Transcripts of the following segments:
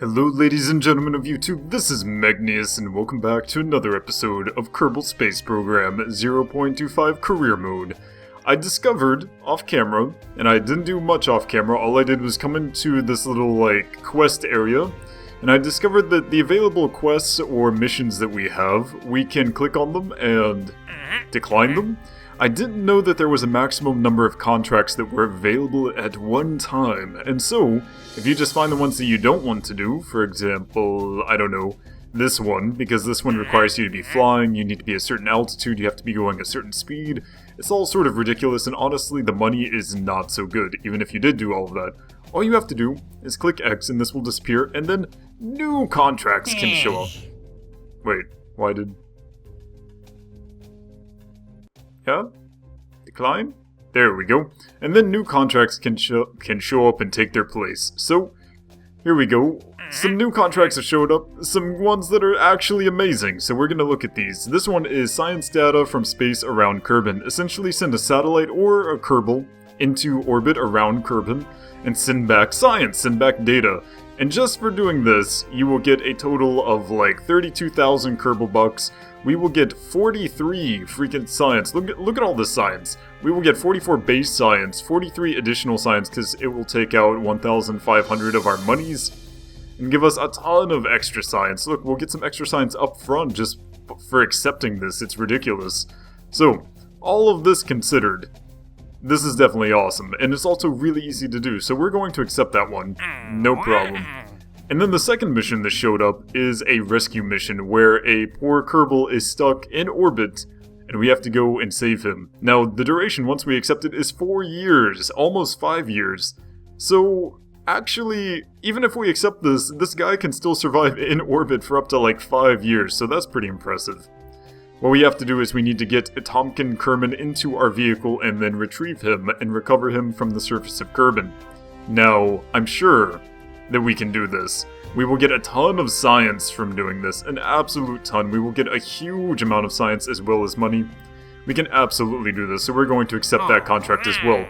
Hello ladies and gentlemen of YouTube, this is Megneous and welcome back to another episode of Kerbal Space Program 0.25 Career Mode. I discovered off camera, and I didn't do much off camera, all I did was come into this little quest area, and I discovered that the available quests or missions that we have, we can click on them and decline them. I didn't know that there was a maximum number of contracts that were available at one time, and so, if you just find the ones that you don't want to do, for example, I don't know, this one, because this one requires you to be flying, you need to be a certain altitude, you have to be going a certain speed, it's all sort of ridiculous, and honestly, the money is not so good, even if you did do all of that. All you have to do is click X and this will disappear, and then new contracts can show up. Wait, why did... Yeah? Decline? There we go. And then new contracts can show up and take their place. So, here we go. Some new contracts have showed up, some ones that are actually amazing, so we're gonna look at these. This one is science data from space around Kerbal. Essentially send a satellite or a Kerbal into orbit around Kerbal and send back science, send back data. And just for doing this, you will get a total of like 32,000 Kerbal bucks. We will get 43 freaking science. Look at all this science. We will get 44 base science, 43 additional science because it will take out 1,500 of our monies and give us a ton of extra science. Look, we'll get some extra science up front just for accepting this. It's ridiculous. So, all of this considered, this is definitely awesome, and it's also really easy to do, so we're going to accept that one. No problem. And then the second mission that showed up is a rescue mission where a poor Kerbal is stuck in orbit and we have to go and save him. Now, the duration once we accept it is 4 years, almost 5 years. So, actually, even if we accept this guy can still survive in orbit for up to like 5 years, so that's pretty impressive. What we have to do is we need to get Atomkin Kerman into our vehicle and then retrieve him and recover him from the surface of Kerbal. Now, I'm sure that we can do this. We will get a ton of science from doing this, an absolute ton. We will get a huge amount of science as well as money. We can absolutely do this, so we're going to accept that contract as well.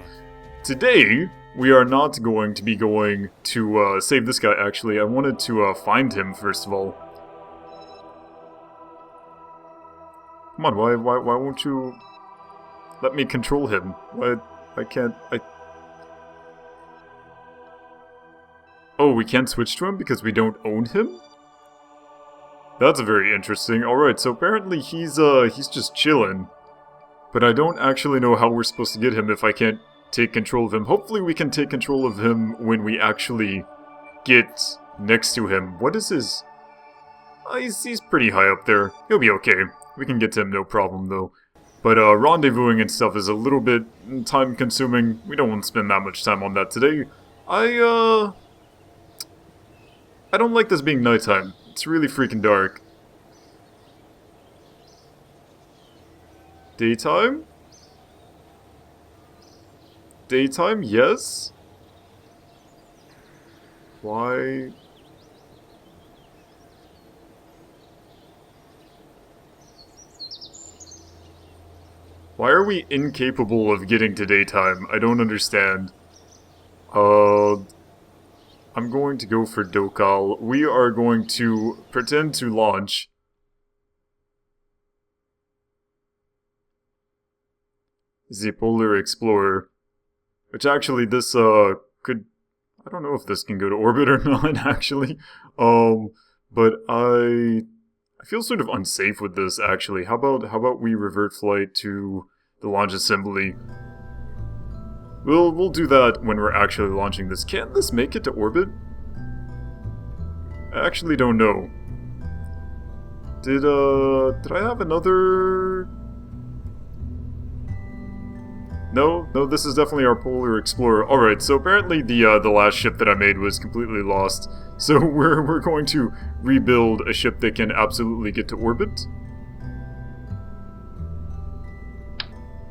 Today, we are not going to be going to save this guy, actually. I wanted to find him, first of all. Come on, why won't you let me control him? I can't... Oh, we can't switch to him because we don't own him? That's very interesting. Alright, so apparently he's just chilling. But I don't actually know how we're supposed to get him if I can't take control of him. Hopefully we can take control of him when we actually get next to him. What is his... he's pretty high up there. He'll be okay. We can get to him no problem though. But rendezvousing and stuff is a little bit time consuming. We don't want to spend that much time on that today. I don't like this being nighttime. It's really freaking dark. Daytime? Daytime, yes? Why? Why are we incapable of getting to daytime? I don't understand. I'm going to go for Dokal. We are going to pretend to launch. The Polar Explorer. Which actually this, could... I don't know if this can go to orbit or not, actually. But I feel sort of unsafe with this, actually. How about we revert flight to the launch assembly? We'll do that when we're actually launching this. Can this make it to orbit? I actually don't know. Did I have another... No, this is definitely our Polar Explorer. Alright, so apparently the last ship that I made was completely lost. So we're going to rebuild a ship that can absolutely get to orbit.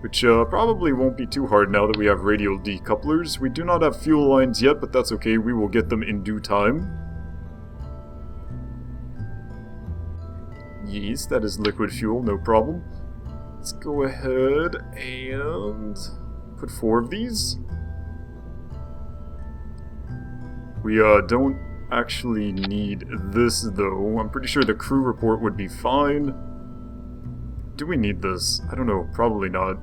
Which probably won't be too hard now that we have radial decouplers. We do not have fuel lines yet, but that's okay. We will get them in due time. Yes, that is liquid fuel, no problem. Let's go ahead and put 4 of these. We don't actually need this, though. I'm pretty sure the crew report would be fine. Do we need this? I don't know. Probably not.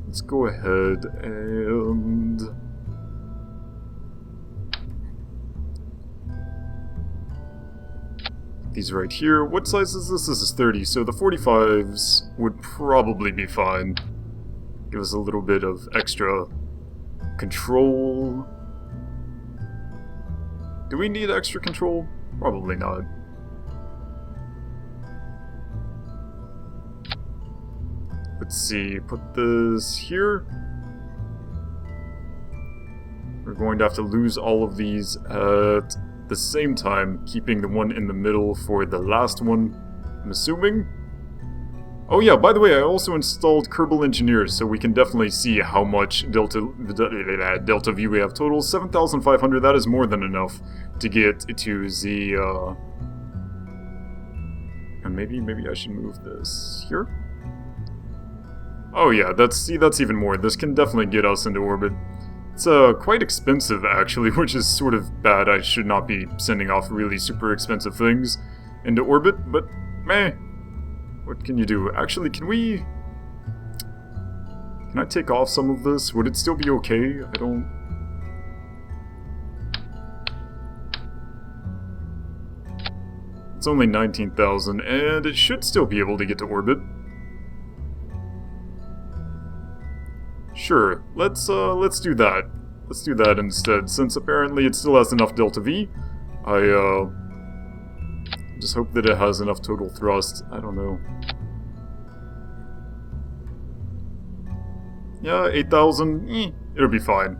Let's go ahead and... these right here. What size is this? This is 30, so the 45s would probably be fine. Give us a little bit of extra control. Do we need extra control? Probably not. Let's see, put this here. We're going to have to lose all of these at the same time, keeping the one in the middle for the last one, I'm assuming. Oh yeah, by the way, I also installed Kerbal Engineers, so we can definitely see how much Delta V we have total. 7,500, that is more than enough to get to the, and maybe I should move this here? Oh yeah, that's even more. This can definitely get us into orbit. It's quite expensive, actually, which is sort of bad. I should not be sending off really super expensive things into orbit, but meh. What can you do? Actually, can I take off some of this? Would it still be okay? I don't... It's only 19,000, and it should still be able to get to orbit. Sure, let's do that. Let's do that instead, since apparently it still has enough Delta V. I just hope that it has enough total thrust. I don't know. Yeah, 8,000. It'll be fine.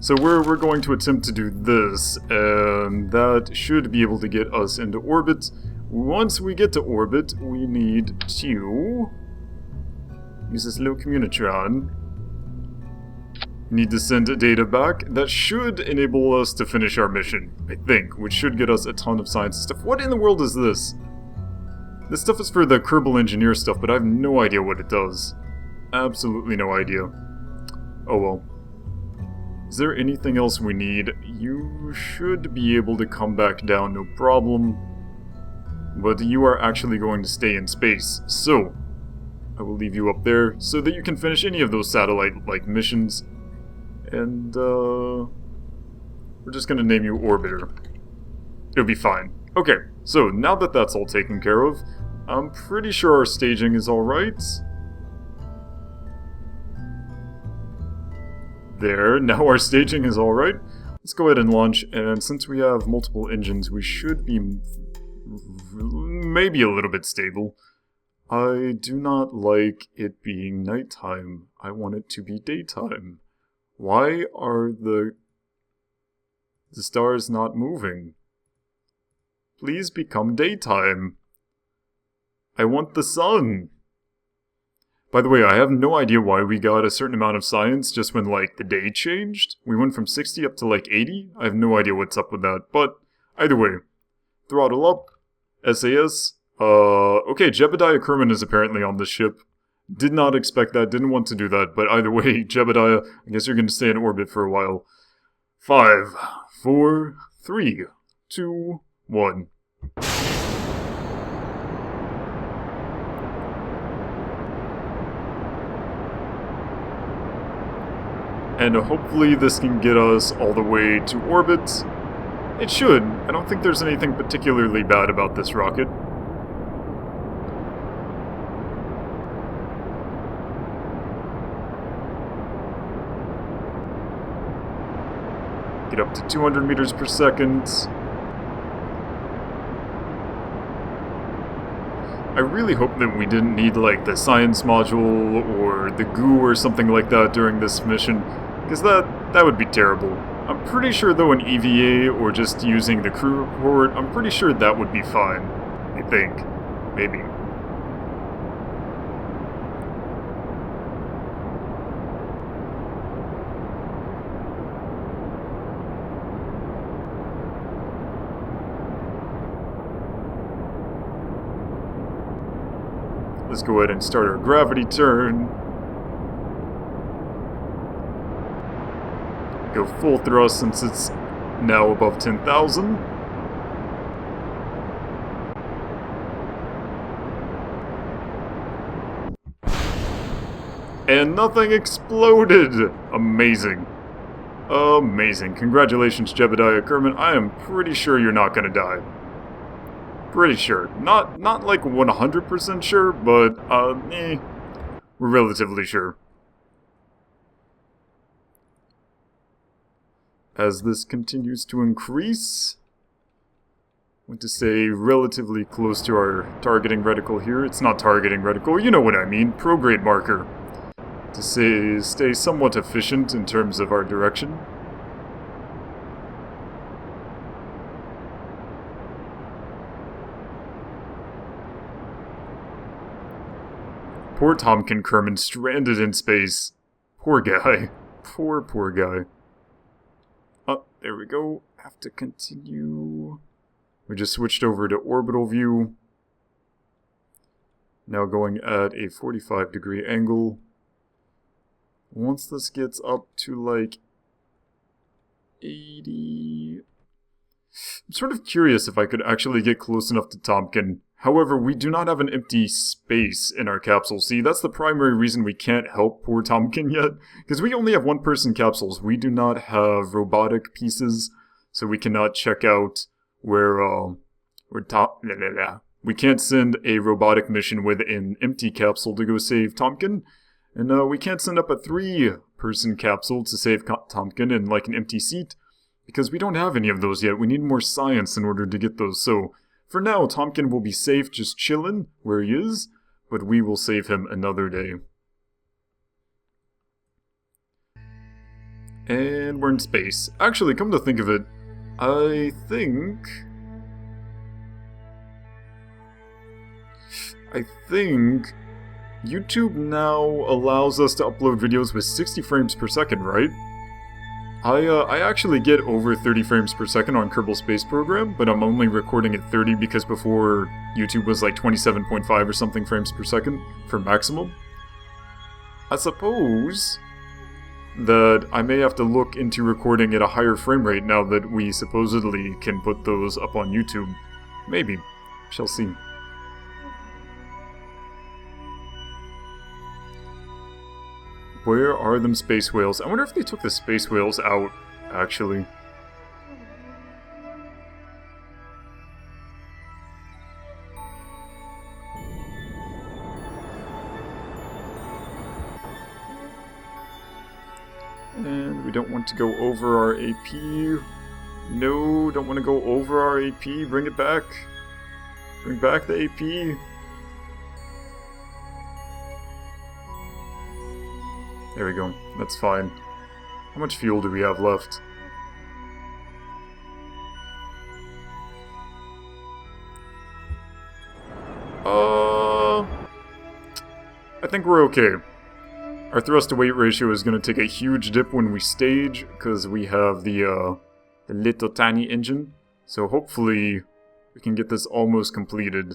So we're going to attempt to do this, and that should be able to get us into orbit. Once we get to orbit, we need to use this little communitron. Need to send data back. That should enable us to finish our mission, I think, which should get us a ton of science stuff. What in the world is this? This stuff is for the Kerbal Engineer stuff, but I have no idea what it does. Absolutely no idea. Oh well. Is there anything else we need? You should be able to come back down, no problem. But you are actually going to stay in space, so I will leave you up there so that you can finish any of those satellite-like missions. And, we're just gonna name you Orbiter. It'll be fine. Okay, so now that that's all taken care of, I'm pretty sure our staging is alright. There, now our staging is alright. Let's go ahead and launch, and since we have multiple engines, we should be maybe a little bit stable. I do not like it being nighttime. I want it to be daytime. Why are the stars not moving? Please become daytime. I want the sun. By the way, I have no idea why we got a certain amount of science just when, like, the day changed. We went from 60 up to, like, 80. I have no idea what's up with that. But, either way, throttle up, SAS. Okay, Jebediah Kerman is apparently on this ship. Did not expect that, didn't want to do that, but either way, Jebediah, I guess you're going to stay in orbit for a while. 5, 4, 3, 2, 1. And hopefully this can get us all the way to orbit. It should. I don't think there's anything particularly bad about this rocket. Get up to 200 meters per second. I really hope that we didn't need, like, the science module or the goo or something like that during this mission, because that would be terrible. I'm pretty sure, though, an EVA or just using the crew report, I'm pretty sure that would be fine. I think. Maybe. Let's go ahead and start our gravity turn. Go full thrust since it's now above 10,000. And nothing exploded! Amazing. Amazing. Congratulations, Jebediah Kerman. I am pretty sure you're not gonna die. Pretty sure. Not like 100% sure, but, we're relatively sure. As this continues to increase, I want to say relatively close to our targeting reticle here. It's not targeting reticle, you know what I mean. Prograde marker. To say, stay somewhat efficient in terms of our direction. Poor Tompkin Kerman stranded in space. Poor guy. Poor guy. Oh, there we go. Have to continue. We just switched over to orbital view. Now going at a 45-degree angle. Once this gets up to like 80... I'm sort of curious if I could actually get close enough to Tompkin. However, we do not have an empty space in our capsule. See, that's the primary reason we can't help poor Tompkin yet. Because we only have one-person capsules. We do not have robotic pieces, so we cannot check out where we can't send a robotic mission with an empty capsule to go save Tompkin. And we can't send up a 3-person capsule to save Tompkin in like an empty seat, because we don't have any of those yet. We need more science in order to get those. So for now, Tompkin will be safe just chillin' where he is, but we will save him another day. And we're in space. Actually, come to think of it, I think YouTube now allows us to upload videos with 60 frames per second, right? I actually get over 30 frames per second on Kerbal Space Program, but I'm only recording at 30 because before YouTube was like 27.5 or something frames per second for maximum. I suppose that I may have to look into recording at a higher frame rate now that we supposedly can put those up on YouTube. Maybe. Shall see. Where are them space whales? I wonder if they took the space whales out, actually. And we don't want to go over our AP. No, don't want to go over our AP. Bring it back. Bring back the AP. There we go. That's fine. How much fuel do we have left? I think we're okay. Our thrust-to-weight ratio is going to take a huge dip when we stage, because we have the little tiny engine. So hopefully we can get this almost completed.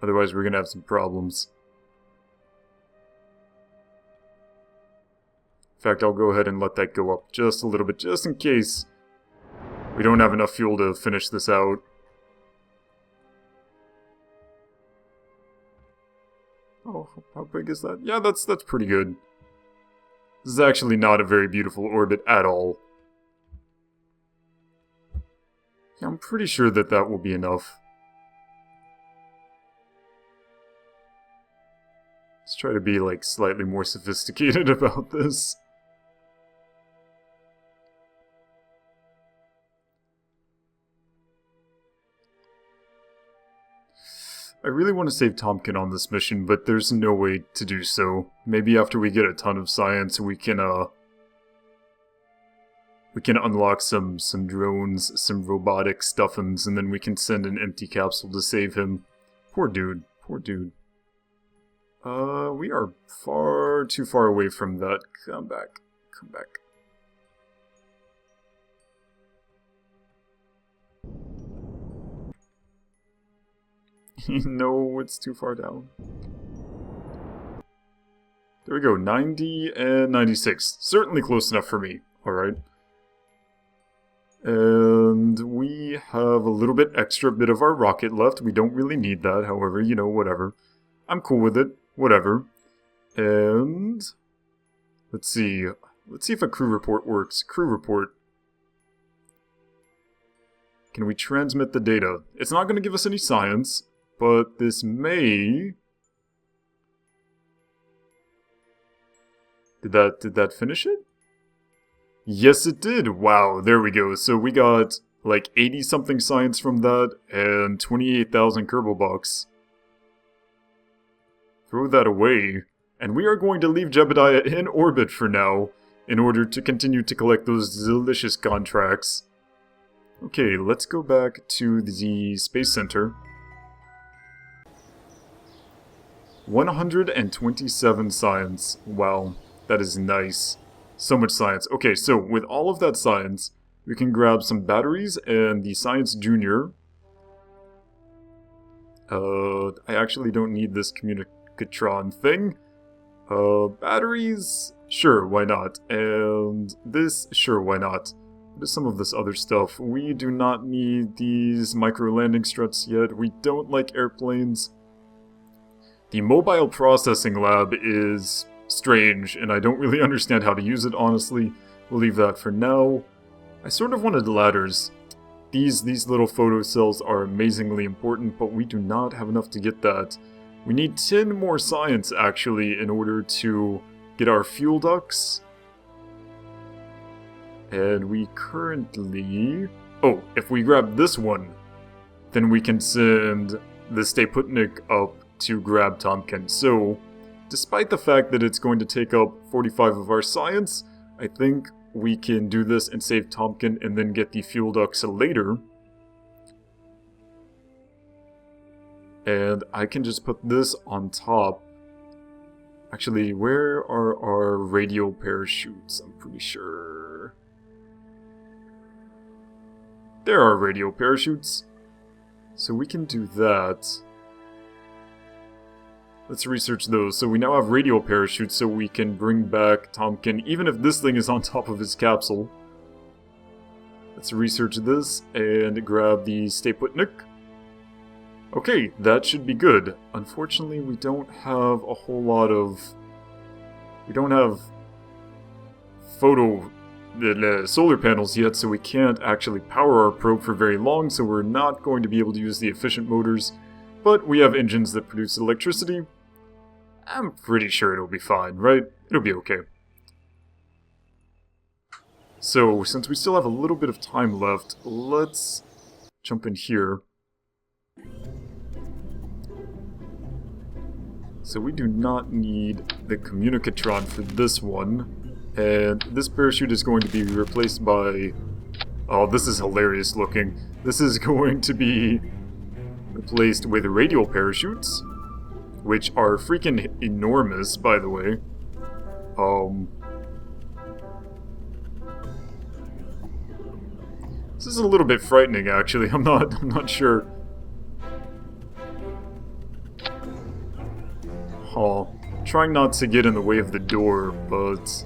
Otherwise we're going to have some problems. In fact, I'll go ahead and let that go up just a little bit, just in case we don't have enough fuel to finish this out. Oh, how big is that? Yeah, that's pretty good. This is actually not a very beautiful orbit at all. Yeah, I'm pretty sure that that will be enough. Let's try to be, like, slightly more sophisticated about this. I really want to save Tompkin on this mission, but there's no way to do so. Maybe after we get a ton of science, we can unlock some drones, some robotic stuffins, and then we can send an empty capsule to save him. Poor dude. Poor dude. We are far too far away from that. Come back. Come back. No, it's too far down. There we go, 90 and 96. Certainly close enough for me. Alright. And we have a little bit extra bit of our rocket left. We don't really need that, however, you know, whatever. I'm cool with it. Whatever. And let's see. Let's see if a crew report works. Crew report. Can we transmit the data? It's not going to give us any science, but this may... Did that finish it? Yes, it did. Wow, there we go. So we got like 80-something science from that and 28,000 Kerbal bucks. Throw that away. And we are going to leave Jebediah in orbit for now in order to continue to collect those delicious contracts. Okay, let's go back to the Space Center. 127 science. Wow, that is nice. So much science. Okay, so with all of that science, we can grab some batteries and the Science Junior. I actually don't need this communicatron thing. Batteries? Sure, why not? And this? Sure, why not? What is some of this other stuff? We do not need these micro-landing struts yet. We don't like airplanes. The mobile processing lab is strange, and I don't really understand how to use it, honestly. We'll leave that for now. I sort of wanted ladders. These little photo cells are amazingly important, but we do not have enough to get that. We need 10 more science, actually, in order to get our fuel ducts. And we currently... Oh, if we grab this one, then we can send the Stay Putnik up to grab Tompkin. So, despite the fact that it's going to take up 45 of our science, I think we can do this and save Tompkin and then get the fuel ducts later. And I can just put this on top. Actually, where are our radial parachutes? I'm pretty sure... There are radial parachutes. So we can do that. Let's research those. So we now have radial parachutes so we can bring back Tompkin, even if this thing is on top of his capsule. Let's research this and grab the Stay Putnik. Okay, that should be good. Unfortunately, we don't have a whole lot of... We don't have solar panels yet, so we can't actually power our probe for very long, so we're not going to be able to use the efficient motors. But we have engines that produce electricity. I'm pretty sure it'll be fine, right? It'll be okay. So, since we still have a little bit of time left, let's jump in here. So we do not need the communicatron for this one. And this parachute is going to be replaced by... Oh, this is hilarious looking. This is going to be replaced with radial parachutes, which are freaking enormous, by the way. This is a little bit frightening, actually. I'm not sure. Oh, trying not to get in the way of the door, but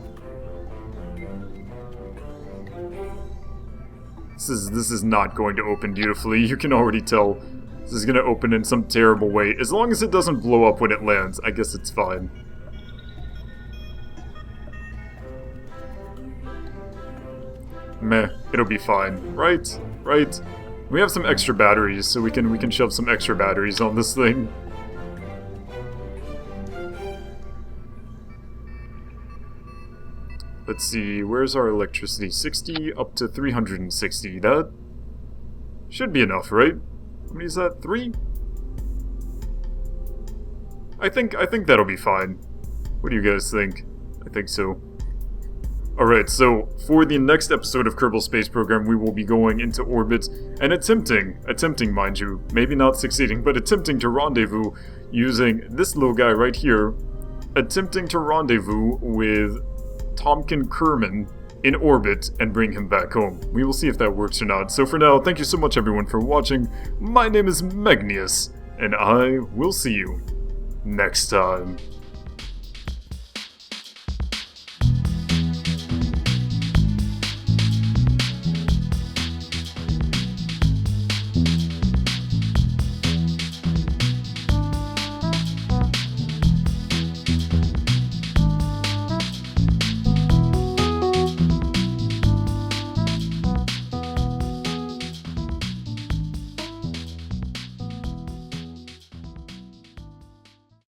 this is not going to open beautifully. You can already tell this is going to open in some terrible way. As long as it doesn't blow up when it lands, I guess it's fine. Meh, it'll be fine, right? Right? We have some extra batteries, so we can shove some extra batteries on this thing. Let's see, where's our electricity? 60 up to 360. That should be enough, right? How many is that? 3? I think that'll be fine. What do you guys think? I think so. Alright, so for the next episode of Kerbal Space Program, we will be going into orbit and attempting, mind you, maybe not succeeding, but attempting to rendezvous using this little guy right here, attempting to rendezvous with Tompkin Kerman in orbit and bring him back home. We will see if that works or not. So for now, thank you so much everyone for watching. My name is Megneous, and I will see you next time.